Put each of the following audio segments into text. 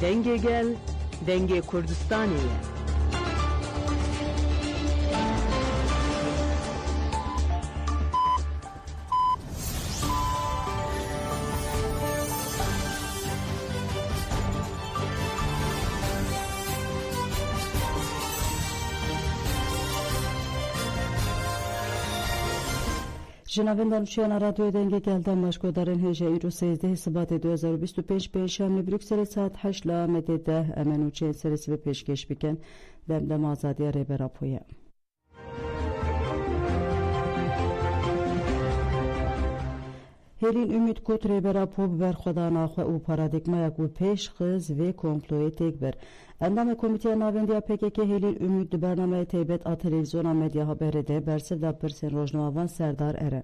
Denge gel, Denge Kurdistaniye. جنابندان شیان رادیو دنگه گلدن مشکو دارن هجه ایرو 13 سبات 2025 پیشم بروکسل ساعت 8 لامده 10 امنو چه سرسی به پیشکش بکن دم آزادی ری براپویه. هلین امید کت ری براپو بر خدا ناخواه او پارادیگما یکو پیش خز و کمپلوی تک بر. اندام کمیته ناوندیا پکی که هلین امید دو برنامه تیبت آ تلویزیون مدیا ها برده برسر دا پرسن روزنامه‌وان سردار ارن.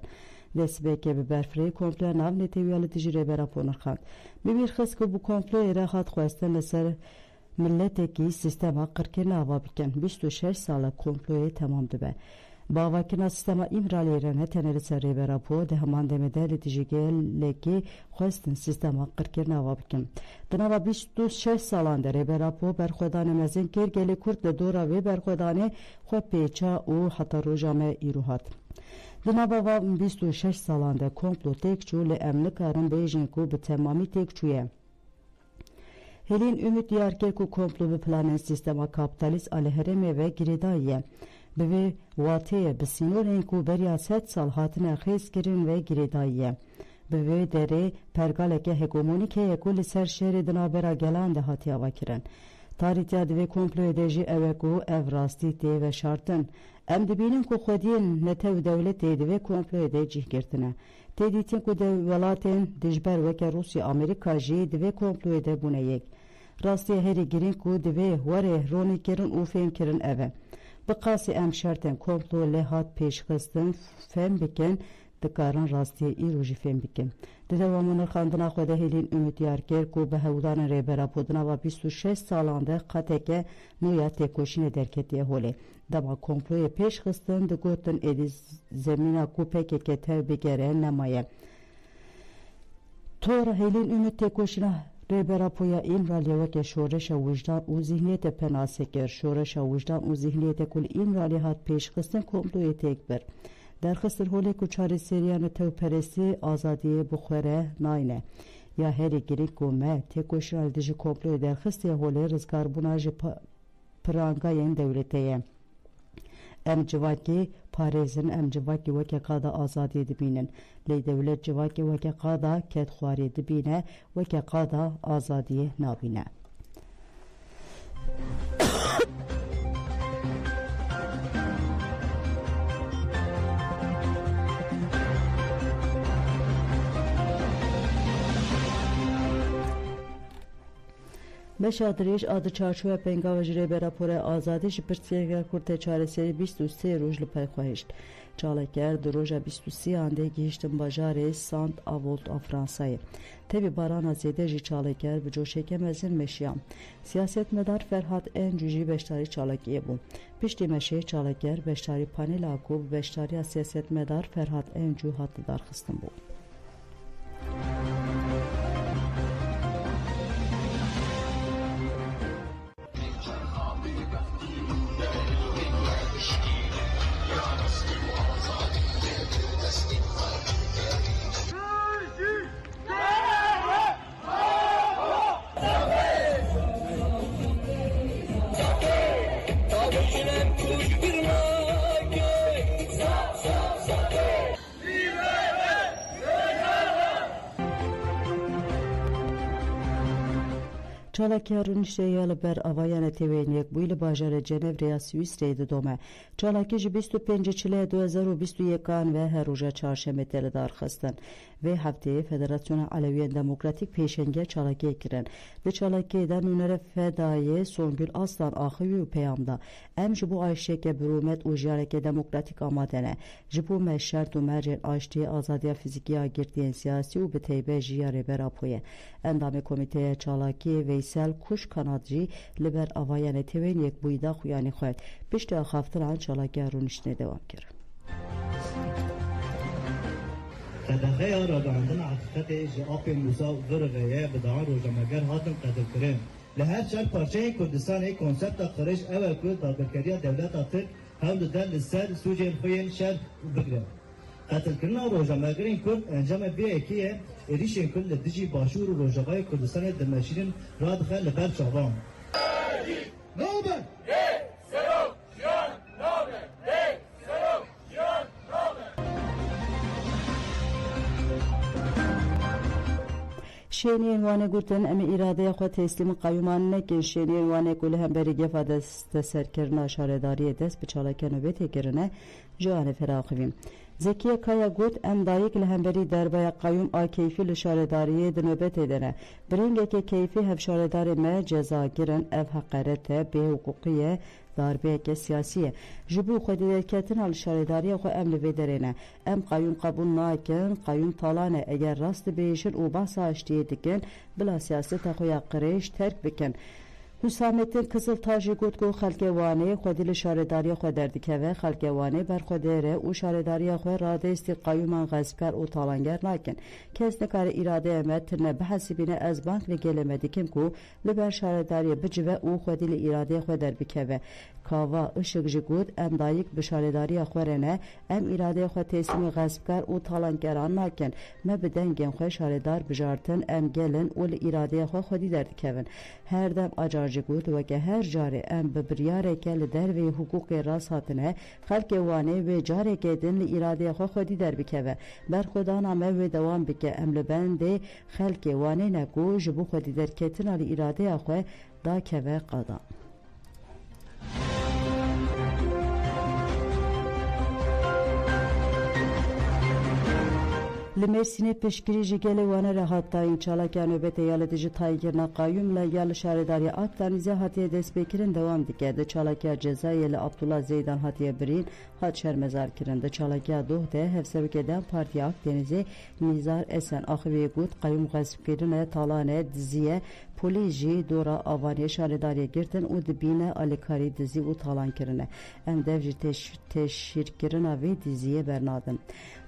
دست که به برفری کمپلوی ناو نتیویال تجری براپو نرخاند. ببیر خز که بو کمپلوی را خواهد خواستن لسر ملت کی سیستم قرکه ناوا بکن 26 سال کمپلوی تمام دبه. با وکنا سیستم ایمرالی رنه تنر سری براپو ده همان دمده لتیجیگل لکی خواستن سیستم قرکه ناوا بکن. دنوا 26 سالان داره براپو برخودان مزین کرگلی کرد لدورا و برخودان خود پیچا و حتی روژامه ایروهات. دنوا 26 سالان ده کمپلو تکچو لامنکارن بیجن کو به تمامی تکچویه. هلین امید دیار که کو کمپلو به پلان سیستم کابیتالیست الهرمه و گریداییه. به واته بسیار اینکو بریا 100 سال هاتنه خیز کرن و گریداییه. به دره پرگاله که هگمونیکه یکول سر شهر دنابرا گلان ده هاتی آوا کرن. تاریتیا دوی کمپلوی دیجی اوکو او راستی تی و شارتن. ام دبینن که خودین نتو دولتی دوی کمپلوی دیجی گرتنه. تی دیتین که دولاتین دجبر وکه روسیا امریکا جی دوی کمپلوی ده بونه یک. راستی هری گرین که دوی وره رونی کرن او فهم کرن اوه. بقاسی ام شرطن کمپلو لحات پیش خستن فهم بکن دکارن راستی ای روژی فهم بکن. دوامون خاندنا خوده هلین امیدیار کر که به هودان ری براپودنا و 26 سالانده قطعه که نویا تکوشین درکتیه هوله. دما کمپلوی پیش خستن دگوتن ایدی زمین کوپه که تر بگره نمایه. طور هلین امید تکوشین ریبراپویا ایمرالی وکه شورش وجدان و ذهنیت پناسکر شورش وجدان و ذهنیت کل ایمرالی هات پیش خستن کمپلوی تک بر در خستر هولی کچاری سریان تو پرسی آزادی بخوره ناینه یا هری گری گومه تکوشنال دیجی کمپلوی در خستی هولی رزگار بوناج پرانگاین دولتیه ام جواکی پارێزن ام جواکی وکه قادا آزادی دبینن لی دولت جواکی وکه قادا کتخواری دبینه وکه قادا آزادی نابینه مشادریش آد چارچوب پنگا و جری براپور آزادیش پرسیگر کرده چاره سری 23 روز لپای خواهشت. چالکر در روژا 23 آنده گیشتن بجاره سانت آولت آفرانسای. تبی باران زیده جی چالکر به جوشه که مزین مشیام. سیاست مدار فرهاد انجوجی بشتاری چالکیه بون. پشتی مشه چالکر بشتاری پانیل آکوب بشتاری سیاست مدار فرهاد انجو حد دارخستن بود. چالاکی رونشته یال بر آوایان تیوین یک بویل باجار جنیو ریا سوئیس رید دومه. چالاکی جی 25 چله 2021 و هر روزه چهارشنبه تل دار خستن و هفته فدراسیون علویان دموکراتیک پیشنگی چالاکی کرن. به چالاکی در نونر فدای سونگل آسلان آخوی و پیامدا. ام جبو آیشه که برومت و جارک دموکراتیک آمادنه. جبو مشرط و مرجع آشتی آزادی فیزیکی آگرتین سیاسی و به تیبه جیاره براپویه. اندام کمیته چالاکی ویسل کوش کانادجی لبر آوایان تیوین یک بویدا خویانی خواهد. پشت آخافتران چالاکی رونشنه دوام کرد. تدخل را عندنا عقیدت جواب موسا ورغیه بدعا روزمگر هاتن قدر کرن لهر چند پارچه کردستان کنسپت خارج اول کو دادگستری دولت ترک هم دادن لسر سوژه خوین شهر بگیره. قتل کردن روزنامه‌نگاران کرد انجام بیاکیه ایریشن کل دیجی باشور و روزنامه‌های کردستان دمشیرین را دخل لبر شعبان. نوبه. سلام جان نوبه. سلام جان نوبه. شینین وانه گوتن ام اراده خود تسلیم قیومان نکن شینین وانه گل هم بریگه فدست سرکرنا شارداری دست به چالاک نوبت گرنه جوان فراقویم. زکیه کایا گوت ام دایک لهمبری دربای قیوم آ کیفی لشارداری دنوبت دنه برینگه که کیفی هف شارداری ما جزا گرن اف حقارته به حقوقیه darbe ke siyasiye jibu xwedîderketin al şaredariyê xwe em li vê derê ne em qayûm qebûl nakin qayûm talane eger rast dibêjin û behsa aştiyê dikin bila siyaseta xwe ya qirêj terk bikin Hüsamettin Kızıltaş got ku xelkê wanê xwedî li şaredariya xwe derdikeve xelkê wanê berxwedêre û şaredariya xwe radestî qayûman xezbkar û talanger nakin kes nikare îradeyê me tirne bihesibîne ez bank li gelê me dikim ku li ber şaredariyê bicive û xwedî li îradeyê xwe derbikeve Kava ışık ji got em dayîk bi şaredariya xwe re ne em îradeyê xwe têslîmê xezbkar û talangeran nakin me bi dengên xwe şaredar bijartin em gelin û li îradeyê xwe xwedî derdikevin her dem acar جگود و که هر جاره ام به بریاره که لدر و حقوق راست هاتنه خلق وانه و جاره که دن اراده خو خودی در بکوه بر خودان امه و دوام بکه ام لبنده خلق وانه نگو جبو خودی در کتن ال اراده خو دا که قضا لمرسینه پشگیری جگل وانه رهات تاین چالاکیا نوبت یال دیجی تایگرنا قایوم ل یال شهرداری اکتانیزه هاتیه دست بکرین دوام دیگه ده چالاکیا جزایه ل عبدالله زیدان هاتیه برین هات شرمزار کرن ده چالاکیا دوه ده هفسبکه ده پارتی اکتانیزه میزار اسن آخوی گود قایوم غصب کرنه تالانه دزیه پولیجی دورا آوانی شهرداری گرتن و دبینه آلیکاری دزی و تالان کرنه ام devji teşhirkirina vê diziyê bernadin.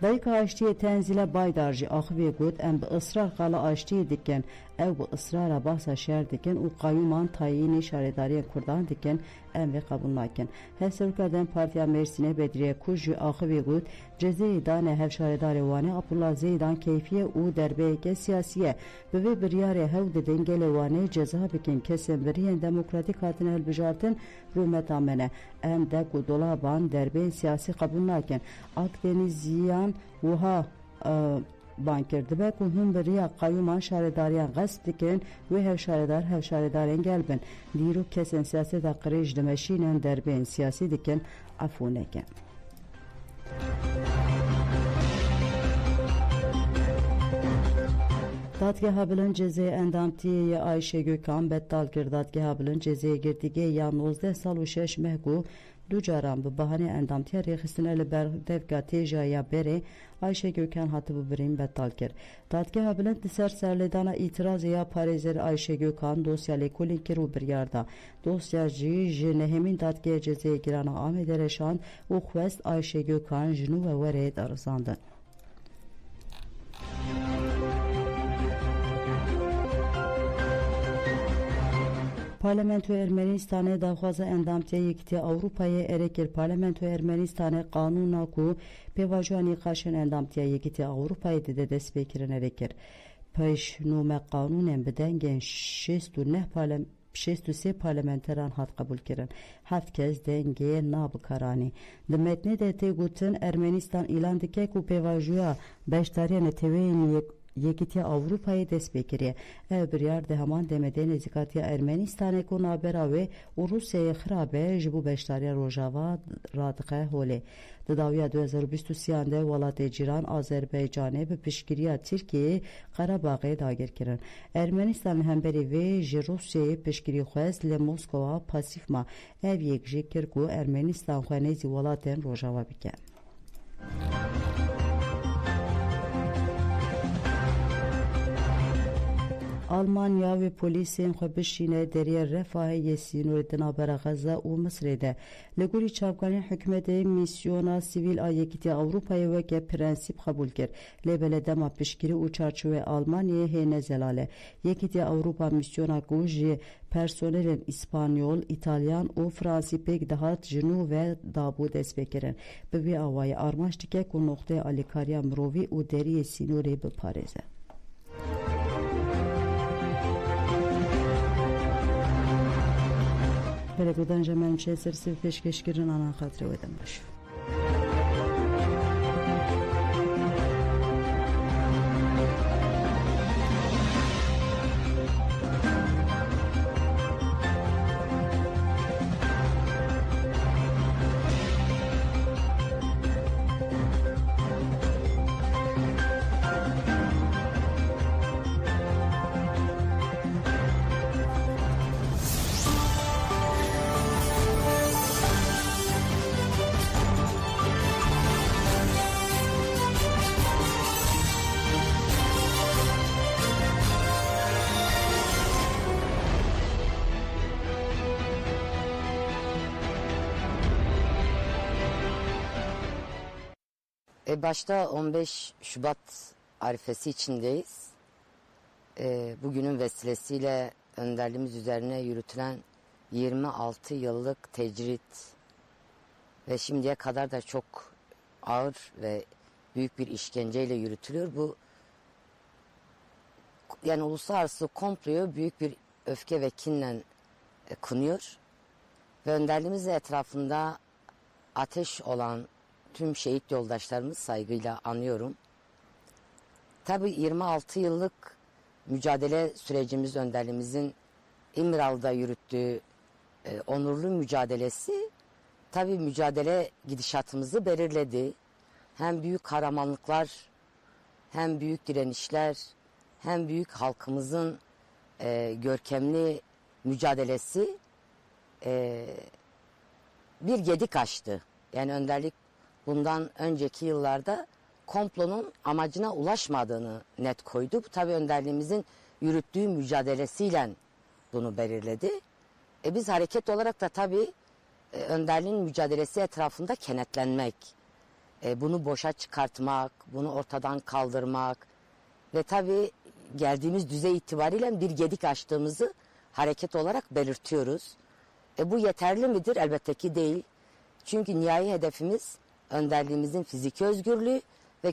Dayika aştiyê tenzîle baydarjî axivê got em bi ısrar qala aştiyê dikin ew bi ısrara bahsa şer dikin û qayûman tayînê şaredariyên Kurdan dikin em vê qebûl nakin. Hevserûka dem Partiya Mêrsînê Bedriye Kuj jî axivê got cezayê dane hev şaredarê wanê Abdullah Zeydan keyfiye û derbeyeke siyasiye bi vê biryarê hew didin gelê wanê ceza bikin kesên biriyên demokratîk hatine hilbijartin rûmeta me ne em de ku dolaban derbeyên siyasî qebûl nakin Akdenizyan wiha banker dibe ku hûn biriya qayûman şaredariyan qesd dikin wê hevşaredarên gelbin dîrok kesên siyaseta qirêj dimeşînin derbeyên siyasî dikin efû nekin Dadgeha bilin cezayê endamtiyê Ayşe Gökhan beddal kir dadgeha bilin cezayê girtîgê ya 19 sal û 6 meh ku du caran bi bahanê endamtiya rêxistina li ber devka têja ya berê Ayşe Gökhan hatibû birîn beddal kir. Dadgeha bilin li ser serlêdana îtirazê ya parêzerê Ayşe Gökhan dosya lêkolîn kir û biryar da. Dosya jî ji nehemîn dadgehê cezayê girana Amêdê reşand û xwest Ayşe Gökhan ji nû ve werê darizandin. Parlamentoya Ermenistanê daxwaza endamtiya Yekîtiya Ewropayê erekir Parlamentoya Ermenistanê qanûna ku pêvajoya nîqaşên endamtiya Yekîtiya Ewropayê dide destpêkirin erekir. Pêşnûme qanûnên bi dengên 63 parlamenteran hat qebûl kirin. Heft kes dengê nabikaranî. Di metnê de tê gotin Ermenistan îlan dike ku pêvajoya beşdariya neteweyên Yekîtiya Ewropayê dest pê kiriye. Ev biryar di heman demedê nêzîkatiya Ermenistanê ku navbera wê û Rusyayê xirabe ji bo beşdariya Rojava radixe holê. Di dawiya 2023 de welatê cîran Azerbaycanê bi piştgiriya Tirkiyeyê Qerebaxê dagir kirin. Ermenistan li hemberî vê ji Rusyayê piştgirî xwest li Moskova pasîfma. Ev yek jî kir ku Ermenistan xwe nêzî welatên Rojava bike. Almanya ve polisin xwe bişîne deriya Refahê Sînorê di navbera Xeza û Misrê de. Li gorî çavkanên hikûmetê misyona sivîl a Yekîtiya Ewropayê weke prensîp xebûl kir. Lê beledema piştgirî û çarçovê Almanyayê hêne zelale. Yekîtiya Ewropa misyona ku ji personelên İspanyol, İtalyan û Fransî pêk dihat ji nû ve dabû destpêkirin. Bi vê awayî armanc dike ku noxteyê alîkariya mirovî û deriyê Sînorê biparêze. Belediyedan Cemal Çesersi peşkeşkirin ana hatırı ödemiş. Başta 15 Şubat arifesi içindeyiz. Bugünün vesilesiyle önderliğimiz üzerine yürütülen 26 yıllık tecrit ve şimdiye kadar da çok ağır ve büyük bir işkenceyle yürütülüyor. Bu yani uluslararası komployu büyük bir öfke ve kinle kınıyor ve önderliğimiz etrafında ateş olan tüm şehit yoldaşlarımız saygıyla anıyorum. Tabii 26 yıllık mücadele sürecimiz önderliğimizin İmralı'da yürüttüğü onurlu mücadelesi tabii mücadele gidişatımızı belirledi. Hem büyük kahramanlıklar, hem büyük direnişler, hem büyük halkımızın görkemli mücadelesi bir gedik açtı. Yani önderlik bundan önceki yıllarda komplonun amacına ulaşmadığını net koydu. Bu tabii önderliğimizin yürüttüğü mücadelesiyle bunu belirledi. Biz hareket olarak da tabii önderliğin mücadelesi etrafında kenetlenmek, bunu boşa çıkartmak, bunu ortadan kaldırmak ve tabii geldiğimiz düzey itibariyle bir gedik açtığımızı hareket olarak belirtiyoruz. Bu yeterli midir? Elbette ki değil. Çünkü nihai hedefimiz önderliğimizin fiziki özgürlüğü ve